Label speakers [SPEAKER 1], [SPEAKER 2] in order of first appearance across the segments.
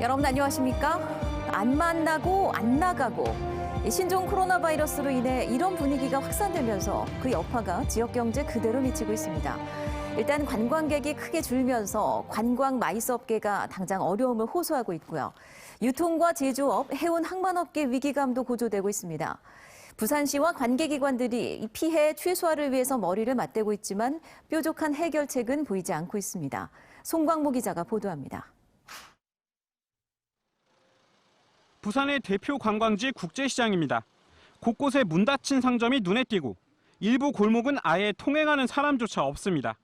[SPEAKER 1] 여러분 안녕하십니까? 안 만나고 안 나가고 신종 코로나 바이러스로 인해 이런 분위기가 확산되면서 그 여파가 지역 경제 그대로 미치고 있습니다. 일단 관광객이 크게 줄면서 관광 마이스 업계가 당장 어려움을 호소하고 있고요. 유통과 제조업, 해운 항만업계 위기감도 고조되고 있습니다. 부산시와 관계기관들이 이 피해 최소화를 위해서 머리를 맞대고 있지만 뾰족한 해결책은 보이지 않고 있습니다. 송광모 기자가 보도합니다.
[SPEAKER 2] 부산의 대표 관광지 국제시장입니다. 곳곳에 문 닫힌 상점이 눈에 띄고 일부 골목은 아예 통행하는 사람조차 없습니다.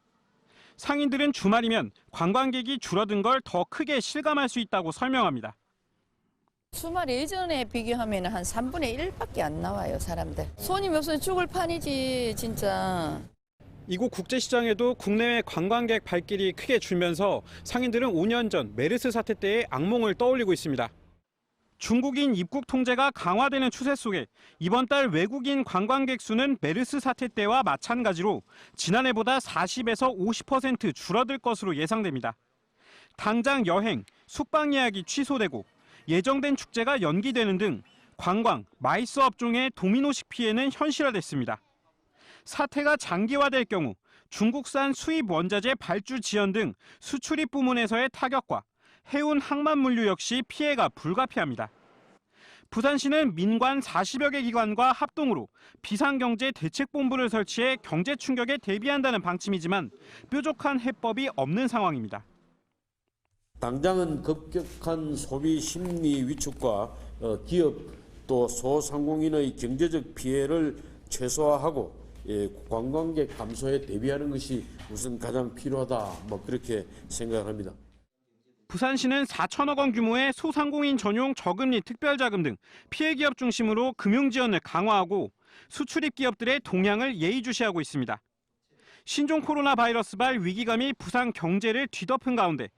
[SPEAKER 2] 상인들은 주말이면 관광객이 줄어든 걸 더 크게 실감할 수 있다고 설명합니다.
[SPEAKER 3] 주말 예전에 비교하면 한 3분의 1밖에 안 나와요, 사람들. 손님이 없으면 죽을 판이지, 진짜.
[SPEAKER 2] 이곳 국제시장에도 국내외 관광객 발길이 크게 줄면서 상인들은 5년 전 메르스 사태 때의 악몽을 떠올리고 있습니다. 중국인 입국 통제가 강화되는 추세 속에 이번 달 외국인 관광객 수는 메르스 사태 때와 마찬가지로 지난해보다 40에서 50% 줄어들 것으로 예상됩니다. 당장 여행, 숙박 예약이 취소되고 예정된 축제가 연기되는 등 관광, 마이스 업종의 도미노식 피해는 현실화됐습니다. 사태가 장기화될 경우 중국산 수입 원자재 발주 지연 등 수출입 부문에서의 타격과 해운 항만 물류 역시 피해가 불가피합니다. 부산시는 민관 40여 개 기관과 합동으로 비상경제대책본부를 설치해 경제 충격에 대비한다는 방침이지만 뾰족한 해법이 없는 상황입니다.
[SPEAKER 4] 당장은 급격한 소비 심리 위축과 기업 또 소상공인의 경제적 피해를 최소화하고 관광객 감소에 대비하는 것이 우선 가장 필요하다, 그렇게 생각합니다.
[SPEAKER 2] 부산시는 4천억 원 규모의 소상공인 전용 저금리 특별자금 등 피해 기업 중심으로 금융 지원을 강화하고 수출입 기업들의 동향을 예의주시하고 있습니다. 신종 코로나 바이러스발 위기감이 부산 경제를 뒤덮은 가운데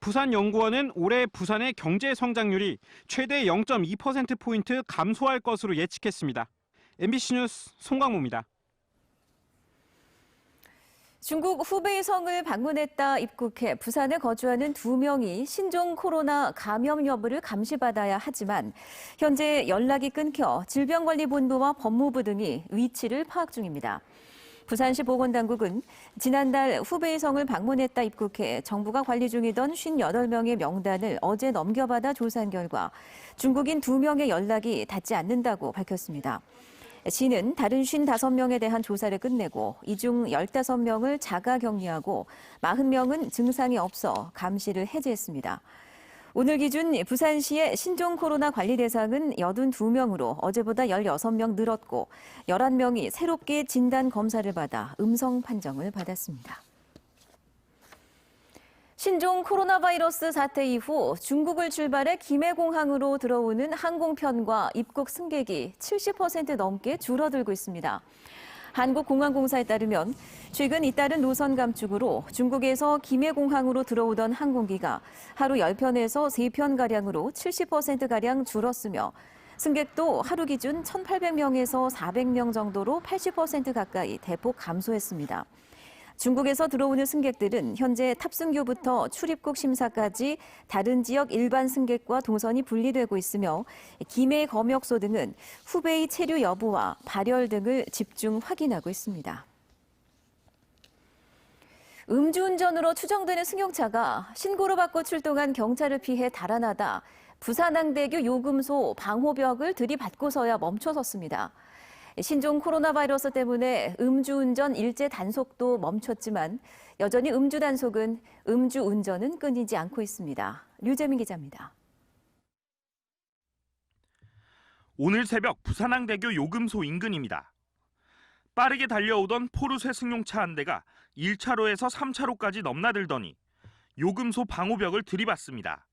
[SPEAKER 2] 부산연구원은 올해 부산의 경제 성장률이 최대 0.2%포인트 감소할 것으로 예측했습니다. MBC 뉴스 송광모입니다.
[SPEAKER 1] 중국 후베이성을 방문했다 입국해 부산에 거주하는 2명이 신종 코로나 감염 여부를 감시받아야 하지만 현재 연락이 끊겨 질병관리본부와 법무부 등이 위치를 파악 중입니다. 부산시 보건당국은 지난달 후베이성을 방문했다 입국해 정부가 관리 중이던 58명의 명단을 어제 넘겨받아 조사한 결과 중국인 2명의 연락이 닿지 않는다고 밝혔습니다. 시는 다른 55명에 대한 조사를 끝내고 이 중 15명을 자가 격리하고 40명은 증상이 없어 감시를 해제했습니다. 오늘 기준 부산시의 신종 코로나 관리 대상은 82명으로 어제보다 16명 늘었고 11명이 새롭게 진단 검사를 받아 음성 판정을 받았습니다. 신종 코로나 바이러스 사태 이후 중국을 출발해 김해공항으로 들어오는 항공편과 입국 승객이 70% 넘게 줄어들고 있습니다. 한국공항공사에 따르면 최근 잇따른 노선 감축으로 중국에서 김해공항으로 들어오던 항공기가 하루 10편에서 3편가량으로 70%가량 줄었으며 승객도 하루 기준 1,800명에서 400명 정도로 80% 가까이 대폭 감소했습니다. 중국에서 들어오는 승객들은 현재 탑승교부터 출입국 심사까지 다른 지역 일반 승객과 동선이 분리되고 있으며 김해 검역소 등은 후베이 체류 여부와 발열 등을 집중 확인하고 있습니다. 음주운전으로 추정되는 승용차가 신고를 받고 출동한 경찰을 피해 달아나다 부산항대교 요금소 방호벽을 들이받고서야 멈춰섰습니다. 신종 코로나 바이러스 때문에 음주운전 일제 단속도 멈췄지만 여전히 음주운전은 끊이지 않고 있습니다. 류재민 기자입니다.
[SPEAKER 5] 오늘 새벽 부산항대교 요금소 인근입니다. 빠르게 달려오던 포르쉐 승용차 한 대가 1차로에서 3차로까지 넘나들더니 요금소 방호벽을 들이받습니다.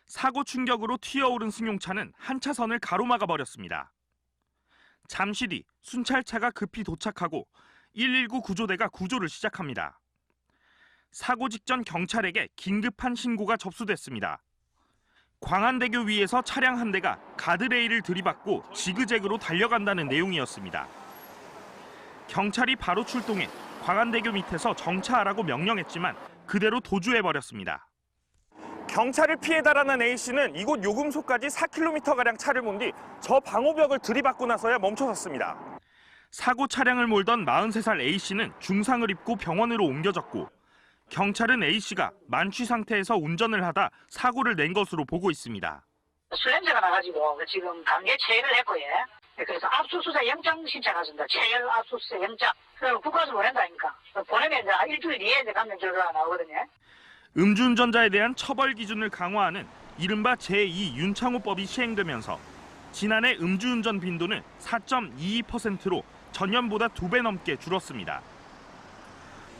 [SPEAKER 5] 사고 충격으로 튀어오른 승용차는 한 차선을 가로막아 버렸습니다. 잠시 뒤 순찰차가 급히 도착하고 119 구조대가 구조를 시작합니다. 사고 직전 경찰에게 긴급한 신고가 접수됐습니다. 광안대교 위에서 차량 한 대가 가드레일을 들이받고 지그재그로 달려간다는 내용이었습니다. 경찰이 바로 출동해 광안대교 밑에서 정차하라고 명령했지만 그대로 도주해버렸습니다. 경찰을 피해 달아난 A씨는 이곳 요금소까지 4km가량 차를 몬 뒤 저 방호벽을 들이받고 나서야 멈춰섰습니다. 사고 차량을 몰던 43살 A씨는 중상을 입고 병원으로 옮겨졌고 경찰은 A씨가 만취 상태에서 운전을 하다 사고를 낸 것으로 보고 있습니다.
[SPEAKER 6] 술 냄새가 나가지고 지금 강제 체포를 했고, 예. 그래서 압수수색 영장 신청하셨습니다. 체열 압수수색 영장. 그럼 국가에서 보낸다니까. 보내면 이제 일주일 뒤에 이제 감면 결과가 나오거든요.
[SPEAKER 5] 음주운전자에 대한 처벌 기준을 강화하는 이른바 제2 윤창호법이 시행되면서 지난해 음주운전 빈도는 4.22%로 전년보다 2배 넘게 줄었습니다.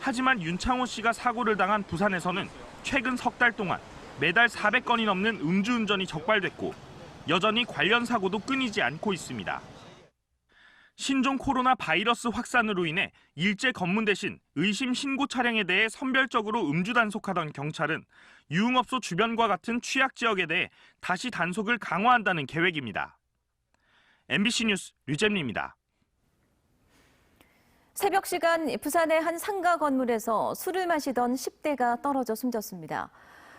[SPEAKER 5] 하지만 윤창호 씨가 사고를 당한 부산에서는 최근 석 달 동안 매달 400건이 넘는 음주운전이 적발됐고 여전히 관련 사고도 끊이지 않고 있습니다. 신종 코로나 바이러스 확산으로 인해 일제 검문 대신 의심 신고 차량에 대해 선별적으로 음주 단속하던 경찰은 유흥업소 주변과 같은 취약 지역에 대해 다시 단속을 강화한다는 계획입니다. MBC 뉴스 류잼리입니다.
[SPEAKER 1] 새벽 시간 부산의 한 상가 건물에서 술을 마시던 10대가 떨어져 숨졌습니다.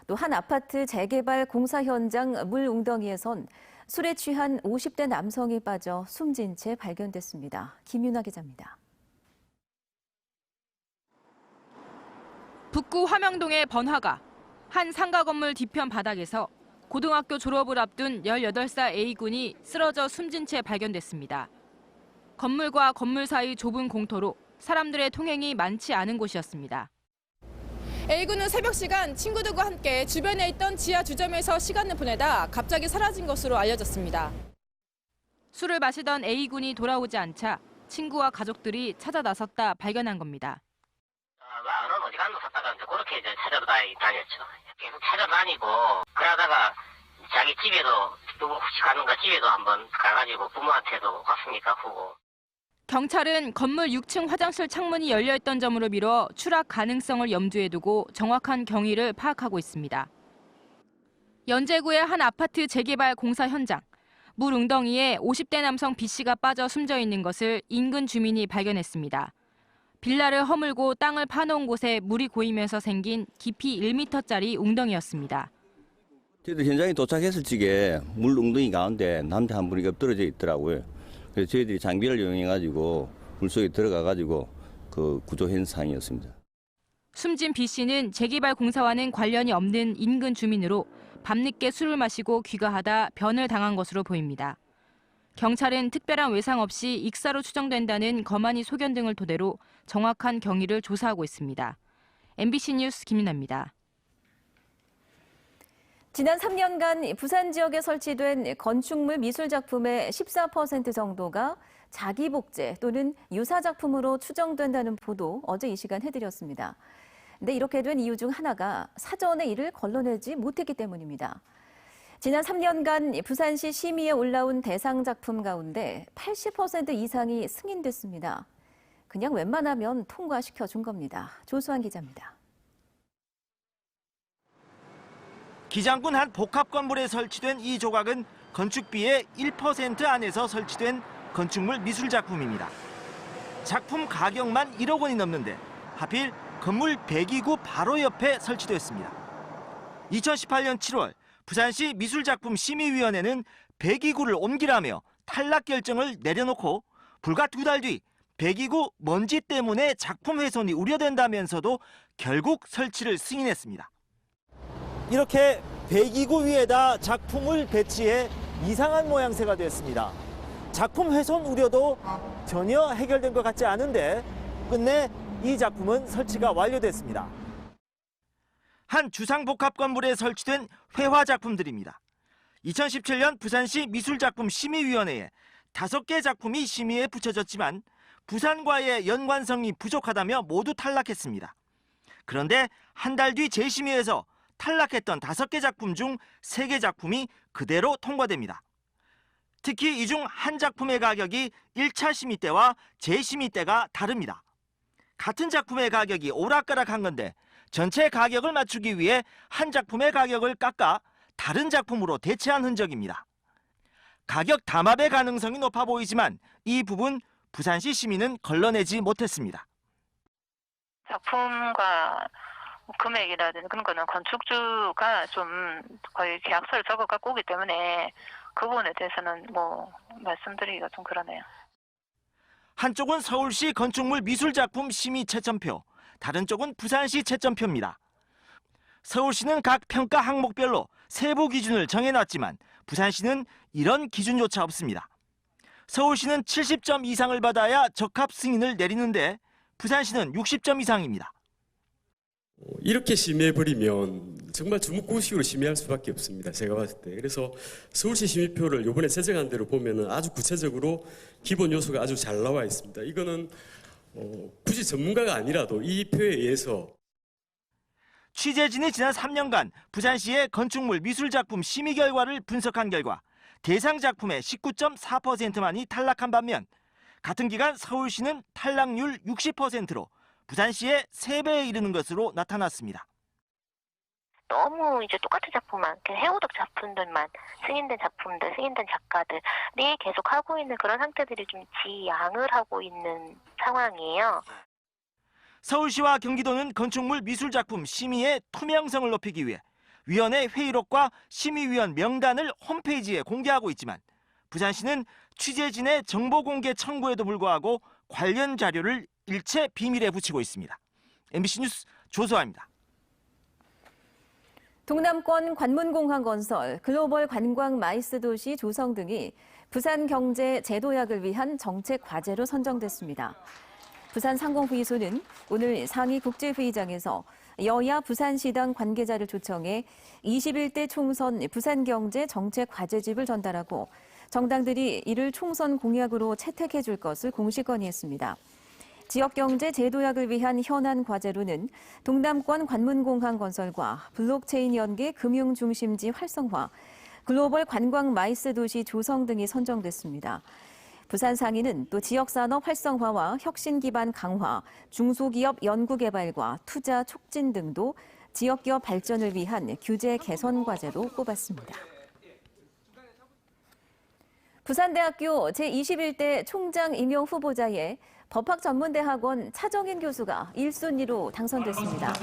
[SPEAKER 1] 또 한 아파트 재개발 공사 현장 물 웅덩이에선 술에 취한 50대 남성이 빠져 숨진 채 발견됐습니다. 김윤아 기자입니다.
[SPEAKER 7] 북구 화명동의 번화가 한 상가 건물 뒤편 바닥에서 고등학교 졸업을 앞둔 18살 A군이 쓰러져 숨진 채 발견됐습니다. 건물과 건물 사이 좁은 공터로 사람들의 통행이 많지 않은 곳이었습니다.
[SPEAKER 8] A군은 새벽 시간 친구들과 함께 주변에 있던 지하 주점에서 시간을 보내다 갑자기 사라진 것으로 알려졌습니다.
[SPEAKER 7] 술을 마시던 A군이 돌아오지 않자 친구와 가족들이 찾아 나섰다 발견한 겁니다.
[SPEAKER 9] 넌 어디 갔노 싶다가 그렇게 이제 찾아다녔죠. 계속 찾아다니고 그러다가 자기 집에도 누구 혹시 가는가 집에도 한번 가가지고 부모한테도 갔으니까 보고.
[SPEAKER 7] 경찰은 건물 6층 화장실 창문이 열려있던 점으로 미뤄 추락 가능성을 염두에 두고 정확한 경위를 파악하고 있습니다. 연제구의 한 아파트 재개발 공사 현장. 물 웅덩이에 50대 남성 B씨가 빠져 숨져 있는 것을 인근 주민이 발견했습니다. 빌라를 허물고 땅을 파놓은 곳에 물이 고이면서 생긴 깊이 1m짜리 웅덩이였습니다.
[SPEAKER 10] 저희들 현장에 도착했을 적에 물 웅덩이 가운데 남자 한 분이 엎드러져 있더라고요. 그래서 저희들이 장비를 이용해가지고 물속에 들어가가지고 그 구조한 상황이었습니다.
[SPEAKER 7] 숨진 B씨는 재개발 공사와는 관련이 없는 인근 주민으로 밤늦게 술을 마시고 귀가하다 변을 당한 것으로 보입니다. 경찰은 특별한 외상 없이 익사로 추정된다는 거만이 소견 등을 토대로 정확한 경위를 조사하고 있습니다. MBC 뉴스 김윤아입니다.
[SPEAKER 1] 지난 3년간 부산 지역에 설치된 건축물 미술 작품의 14% 정도가 자기 복제 또는 유사 작품으로 추정된다는 보도 어제 이 시간 해드렸습니다. 근데 이렇게 된 이유 중 하나가 사전에 이를 걸러내지 못했기 때문입니다. 지난 3년간 부산시 심의에 올라온 대상 작품 가운데 80% 이상이 승인됐습니다. 그냥 웬만하면 통과시켜준 겁니다. 조수환 기자입니다.
[SPEAKER 11] 기장군 한 복합 건물에 설치된 이 조각은 건축비의 1% 안에서 설치된 건축물 미술 작품입니다. 작품 가격만 1억 원이 넘는데 하필 건물 배기구 바로 옆에 설치됐습니다. 2018년 7월 부산시 미술작품 심의위원회는 배기구를 옮기라며 탈락 결정을 내려놓고 불과 2달 뒤 배기구 먼지 때문에 작품 훼손이 우려된다면서도 결국 설치를 승인했습니다. 이렇게 배기구 위에다 작품을 배치해 이상한 모양새가 됐습니다. 작품 훼손 우려도 전혀 해결된 것 같지 않은데 끝내 이 작품은 설치가 완료됐습니다. 한 주상복합 건물에 설치된 회화 작품들입니다. 2017년 부산시 미술작품 심의위원회에 5개 작품이 심의에 붙여졌지만 부산과의 연관성이 부족하다며 모두 탈락했습니다. 그런데 한 달 뒤 재심의에서 탈락했던 5개 작품 중 3개 작품이 그대로 통과됩니다. 특히 이 중 한 작품의 가격이 1차 심의 때와 재심의 때가 다릅니다. 같은 작품의 가격이 오락가락한 건데 전체 가격을 맞추기 위해 한 작품의 가격을 깎아 다른 작품으로 대체한 흔적입니다. 가격 담합의 가능성이 높아 보이지만 이 부분 부산시 심의는 걸러내지 못했습니다.
[SPEAKER 6] 작품과
[SPEAKER 12] 금액이라든지 그런 거는 건축주가 좀 거의 계약서를 적어 갖고 오기 때문에 그 부분에 대해서는 뭐 말씀드리기가 좀 그러네요.
[SPEAKER 11] 한쪽은 서울시 건축물 미술작품 심의 채점표, 다른 쪽은 부산시 채점표입니다. 서울시는 각 평가 항목별로 세부 기준을 정해놨지만 부산시는 이런 기준조차 없습니다. 서울시는 70점 이상을 받아야 적합 승인을 내리는데 부산시는 60점 이상입니다.
[SPEAKER 13] 이렇게 심의해버리면 정말 주먹구구식으로 심의할 수밖에 없습니다. 제가 봤을 때. 그래서 서울시 심의표를 이번에 제정한 대로 보면은 아주 구체적으로 기본 요소가 아주 잘 나와 있습니다. 이거는 굳이 전문가가 아니라도 이 표에 의해서
[SPEAKER 11] 취재진이 지난 3년간 부산시의 건축물 미술작품 심의 결과를 분석한 결과 대상 작품의 19.4%만이 탈락한 반면 같은 기간 서울시는 탈락률 60%로 부산시의 3배에 이르는 것으로 나타났습니다.
[SPEAKER 12] 너무 이제 똑같은 작품만, 해오덕 작품들만, 승인된 작품들, 승인된 작가들이 계속 하고 있는 그런 상태들이 좀 지양을 하고 있는 상황이에요.
[SPEAKER 11] 서울시와 경기도는 건축물 미술작품 심의의 투명성을 높이기 위해 위원회 회의록과 심의위원 명단을 홈페이지에 공개하고 있지만 부산시는 취재진의 정보 공개 청구에도 불구하고 관련 자료를 일체 비밀에 붙이고 있습니다. MBC 뉴스 조소아입니다.
[SPEAKER 1] 동남권 관문공항건설, 글로벌 관광 마이스 도시 조성 등이 부산 경제 재도약을 위한 정책 과제로 선정됐습니다. 부산상공회의소는 오늘 상위 국제회의장에서 여야 부산시당 관계자를 초청해 21대 총선 부산경제 정책 과제집을 전달하고 정당들이 이를 총선 공약으로 채택해 줄 것을 공식 건의했습니다. 지역경제 재도약을 위한 현안 과제로는 동남권 관문공항 건설과 블록체인 연계 금융중심지 활성화, 글로벌 관광 마이스 도시 조성 등이 선정됐습니다. 부산 상인은 또 지역산업 활성화와 혁신 기반 강화, 중소기업 연구개발과 투자 촉진 등도 지역기업 발전을 위한 규제 개선 과제로 꼽았습니다. 부산대학교 제21대 총장 임용 후보자에 법학전문대학원 차정인 교수가 1순위로 당선됐습니다.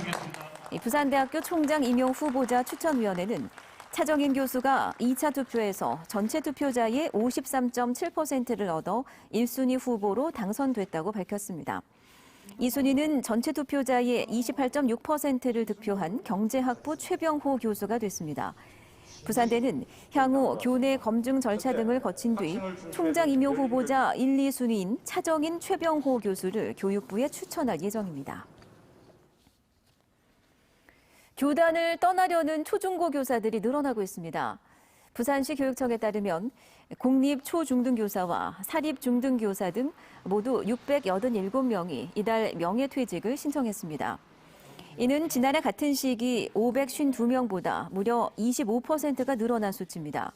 [SPEAKER 1] 부산대학교 총장 임용 후보자 추천위원회는 차정인 교수가 2차 투표에서 전체 투표자의 53.7%를 얻어 1순위 후보로 당선됐다고 밝혔습니다. 2순위는 전체 투표자의 28.6%를 득표한 경제학부 최병호 교수가 됐습니다. 부산대는 향후 교내 검증 절차 등을 거친 뒤 총장 임용 후보자 1, 2순위인 차정인 최병호 교수를 교육부에 추천할 예정입니다. 교단을 떠나려는 초중고 교사들이 늘어나고 있습니다. 부산시 교육청에 따르면 공립 초중등교사와 사립 중등교사 등 모두 687명이 이달 명예퇴직을 신청했습니다. 이는 지난해 같은 시기 552명보다 무려 25%가 늘어난 수치입니다.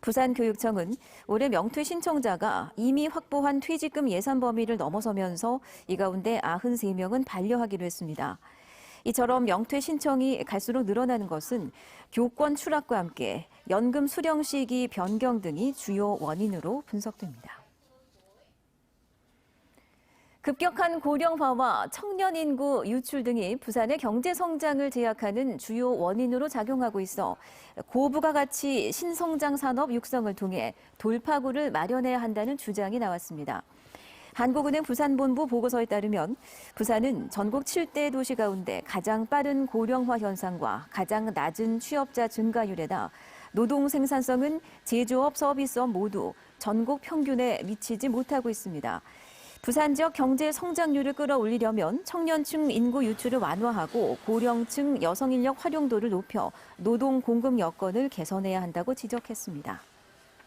[SPEAKER 1] 부산교육청은 올해 명퇴 신청자가 이미 확보한 퇴직금 예산 범위를 넘어서면서 이 가운데 93명은 반려하기로 했습니다. 이처럼 명퇴 신청이 갈수록 늘어나는 것은 교권 추락과 함께 연금 수령 시기 변경 등이 주요 원인으로 분석됩니다. 급격한 고령화와 청년 인구 유출 등이 부산의 경제 성장을 제약하는 주요 원인으로 작용하고 있어 고부가 가치 신성장 산업 육성을 통해 돌파구를 마련해야 한다는 주장이 나왔습니다. 한국은행 부산본부 보고서에 따르면 부산은 전국 7대 도시 가운데 가장 빠른 고령화 현상과 가장 낮은 취업자 증가율에다 노동 생산성은 제조업, 서비스업 모두 전국 평균에 미치지 못하고 있습니다. 부산 지역 경제 성장률을 끌어올리려면 청년층 인구 유출을 완화하고 고령층 여성 인력 활용도를 높여 노동 공급 여건을 개선해야 한다고 지적했습니다.